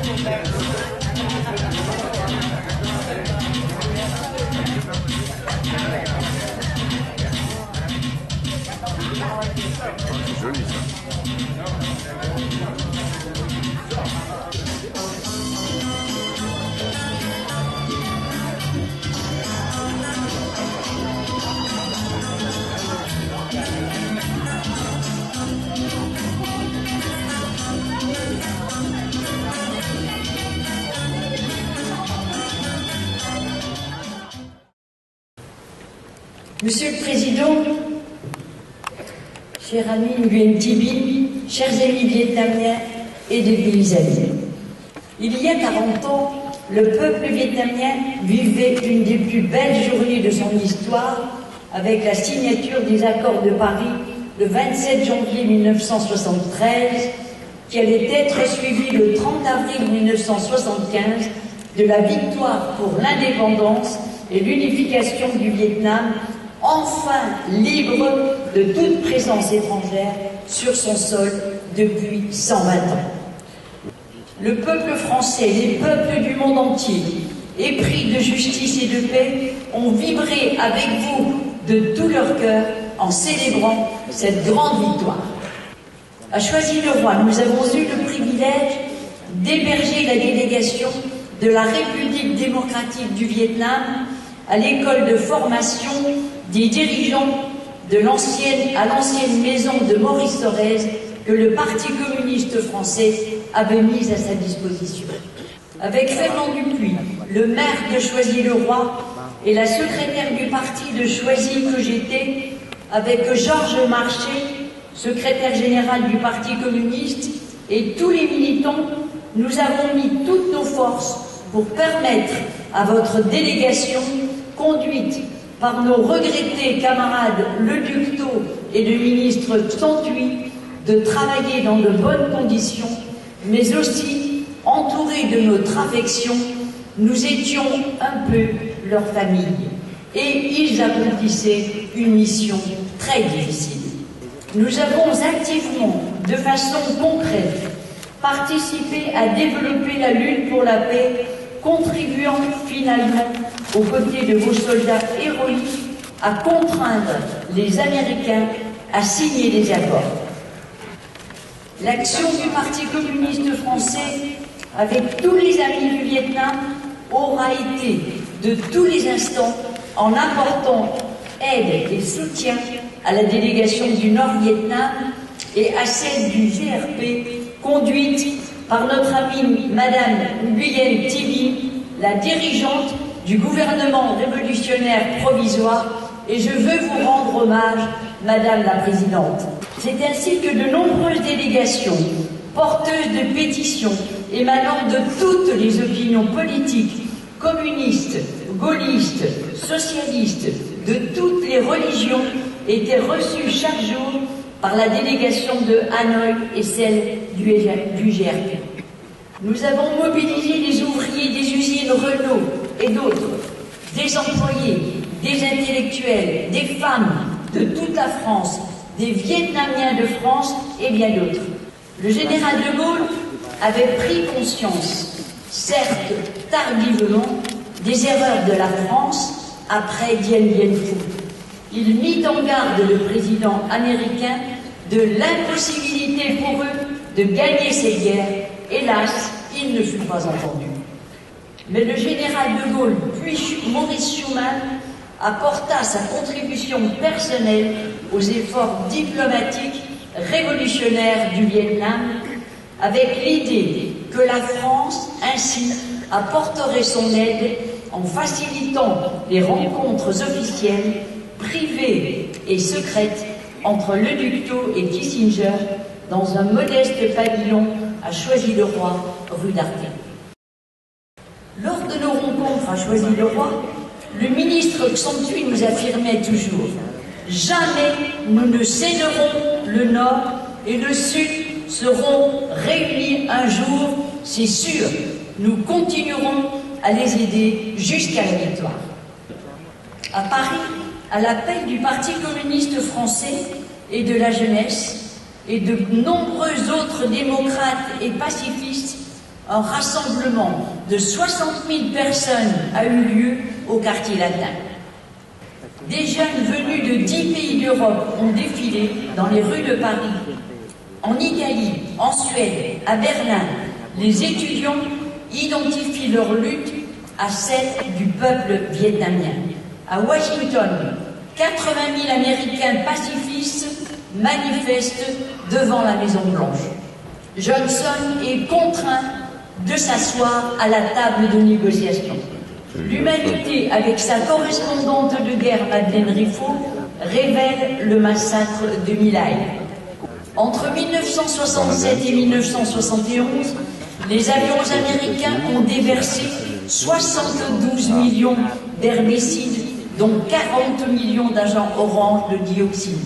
C'est joli ça. Monsieur le Président, cher ami Nguyen Thi Binh, chers amis vietnamiens et des pays amis, il y a 40 ans, le peuple vietnamien vivait une des plus belles journées de son histoire avec la signature des accords de Paris le 27 janvier 1973, qui allait être suivi le 30 avril 1975 de la victoire pour l'indépendance et l'unification du Vietnam, enfin libre de toute présence étrangère sur son sol depuis 120 ans. Le peuple français, les peuples du monde entier, épris de justice et de paix, ont vibré avec vous de tout leur cœur en célébrant cette grande victoire. À Choisy-le-Roi, nous avons eu le privilège d'héberger la délégation de la République démocratique du Vietnam à l'école de formation des dirigeants à l'ancienne maison de Maurice Thorez que le Parti communiste français avait mise à sa disposition. Avec Fernand Dupuis, le maire de Choisy-le-Roi, et la secrétaire du parti de Choisy que j'étais, avec Georges Marché, secrétaire général du Parti communiste, et tous les militants, nous avons mis toutes nos forces pour permettre à votre délégation, conduite par nos regrettés camarades Leduc Tho et le ministre Tontuy, de travailler dans de bonnes conditions, mais aussi, entourés de notre affection, nous étions un peu leur famille. Et ils accomplissaient une mission très difficile. Nous avons activement, de façon concrète, participé à développer la lutte pour la paix, contribuant finalement, aux côtés de vos soldats héroïques, à contraindre les Américains à signer des accords. L'action du Parti communiste français, avec tous les amis du Vietnam, aura été de tous les instants en apportant aide et soutien à la délégation du Nord-Vietnam et à celle du GRP, conduite par notre amie Madame Nguyen Thi Binh, la dirigeante du gouvernement révolutionnaire provisoire, et je veux vous rendre hommage, Madame la Présidente. C'est ainsi que de nombreuses délégations, porteuses de pétitions, émanant de toutes les opinions politiques, communistes, gaullistes, socialistes, de toutes les religions, étaient reçues chaque jour par la délégation de Hanoï et celle du GRP. Nous avons mobilisé des ouvriers des usines Renault et d'autres, des employés, des intellectuels, des femmes de toute la France, des Vietnamiens de France et bien d'autres. Le général de Gaulle avait pris conscience, certes tardivement, des erreurs de la France après Dien Bien Phu. Il mit en garde le président américain de l'impossibilité pour eux de gagner cette guerre. Hélas, il ne fut pas entendu. Mais le général de Gaulle, puis Maurice Schumann, apporta sa contribution personnelle aux efforts diplomatiques révolutionnaires du Vietnam, avec l'idée que la France, ainsi, apporterait son aide en facilitant les rencontres officielles, privées et secrètes entre Leduc Tho et Kissinger dans un modeste pavillon à Choisy-le-Roi, rue d'Arquet. Lors de nos rencontres à Choisy-le-Roi, le ministre Tontuy nous affirmait toujours « Jamais nous ne céderons le Nord et le Sud seront réunis un jour, c'est sûr. Nous continuerons à les aider jusqu'à la victoire. » À Paris, à l'appel du Parti communiste français et de la jeunesse, et de nombreux autres démocrates et pacifistes, un rassemblement de 60 000 personnes a eu lieu au quartier latin. Des jeunes venus de 10 pays d'Europe ont défilé dans les rues de Paris. En Italie, en Suède, à Berlin, les étudiants identifient leur lutte à celle du peuple vietnamien. À Washington, 80 000 Américains pacifistes manifestent devant la Maison-Blanche. Johnson est contraint de s'asseoir à la table de négociation. L'Humanité, avec sa correspondante de guerre Madeleine Riffaut, révèle le massacre de My Lai. Entre 1967 et 1971, les avions américains ont déversé 72 millions d'herbicides, dont 40 millions d'agents orange de dioxine,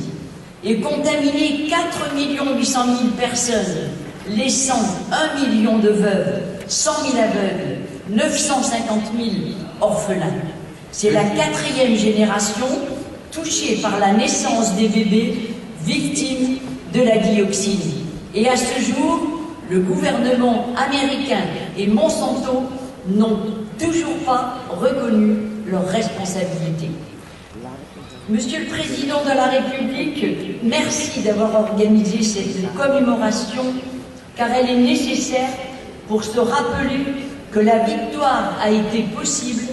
et contaminé 4 800 000 personnes, laissant 1 million de veuves, 100 000 aveugles, 950 000 orphelins. C'est la 4e génération touchée par la naissance des bébés victimes de la dioxine. Et à ce jour, le gouvernement américain et Monsanto n'ont toujours pas reconnu leurs responsabilités. Monsieur le Président de la République, merci d'avoir organisé cette commémoration, car elle est nécessaire pour se rappeler que la victoire a été possible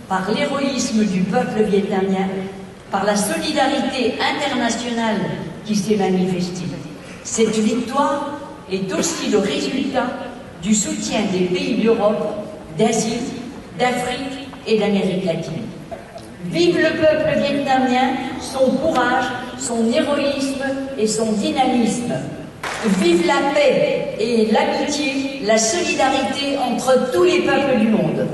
par l'héroïsme du peuple vietnamien, par la solidarité internationale qui s'est manifestée. Cette victoire est aussi le résultat du soutien des pays d'Europe, d'Asie, d'Afrique et d'Amérique latine. Vive le peuple vietnamien, son courage, son héroïsme et son dynamisme. Vive la paix et l'amitié, la solidarité entre tous les peuples du monde.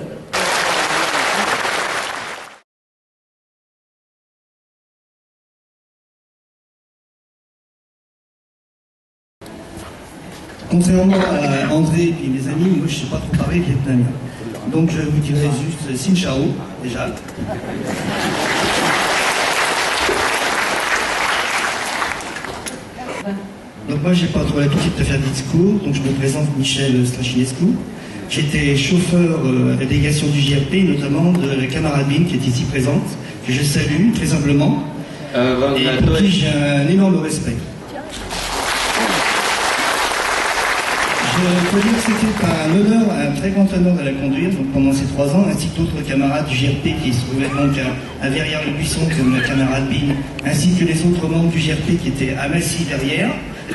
Contrairement à André et mes amis, moi je ne sais pas trop parler vietnamien. Donc je vous dirai juste Xin Chao, déjà. Donc moi j'ai pas trop l'habitude de faire des discours, donc je me présente Michel Strachinescu. J'étais chauffeur à la délégation du JRP, notamment de la camarade Bine qui est ici présente, que je salue très humblement, et pour qui j'ai un énorme respect. Je peux dire que c'était un honneur, un très grand honneur de la conduire donc pendant ces 3 ans, ainsi que d'autres camarades du JRP qui se trouvaient donc à Verrières-le-Buisson, comme la camarade Bine, ainsi que les autres membres du JRP qui étaient à Massy derrière.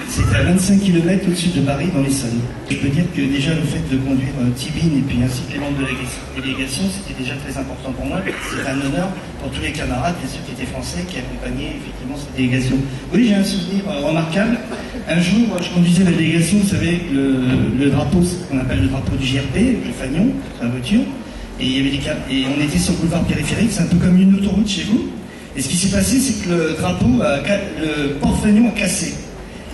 C'était à 25 km au-dessus de Paris, dans l'Essonne. Je peux dire que déjà le fait de conduire Tibine et puis ainsi que les membres de la délégation, c'était déjà très important pour moi. C'était un honneur pour tous les camarades, bien sûr, qui étaient français, qui accompagnaient effectivement cette délégation. Oui, j'ai un souvenir remarquable. Un jour, je conduisais la délégation, vous savez, le drapeau, ce qu'on appelle le drapeau du JRP, le fanion, la voiture, et il y avait et on était sur le boulevard périphérique, c'est un peu comme une autoroute chez vous. Et ce qui s'est passé, c'est que le drapeau, le porte-fanion a cassé.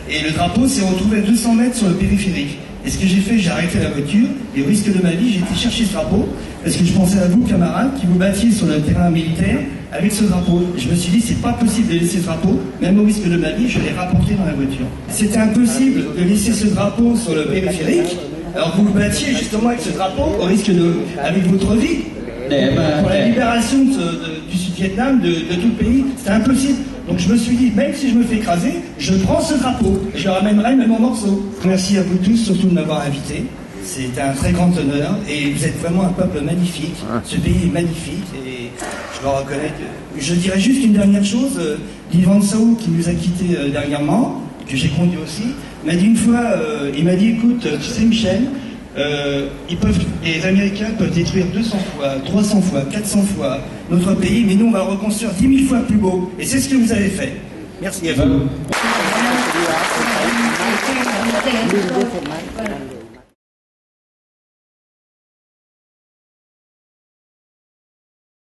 Et le drapeau s'est retrouvé à 200 mètres sur le périphérique. Et ce que j'ai fait, j'ai arrêté la voiture, et au risque de ma vie, j'ai été chercher ce drapeau, parce que je pensais à vous, camarades, qui vous battiez sur le terrain militaire avec ce drapeau. Je me suis dit, c'est pas possible de laisser ce drapeau, même au risque de ma vie, je l'ai rapporté dans la voiture. C'était impossible de laisser ce drapeau sur le périphérique, alors vous vous battiez justement avec ce drapeau, au risque de, avec votre vie. Pour la libération du Sud-Vietnam, de tout le pays, c'était impossible. Donc je me suis dit, même si je me fais écraser, je prends ce drapeau, je le ramènerai même en morceaux. Merci à vous tous, surtout de m'avoir invité. C'était un très grand honneur, et vous êtes vraiment un peuple magnifique. Ce pays est magnifique, et je dois reconnaître. Je dirais juste une dernière chose, l'Ivan Sao, qui nous a quittés dernièrement, que j'ai conduit aussi, m'a dit une fois, il m'a dit, écoute, tu sais Michel, les Américains peuvent détruire 200 fois, 300 fois, 400 fois notre pays, mais nous on va le reconstruire 10 000 fois plus beau. Et c'est ce que vous avez fait. Merci à vous.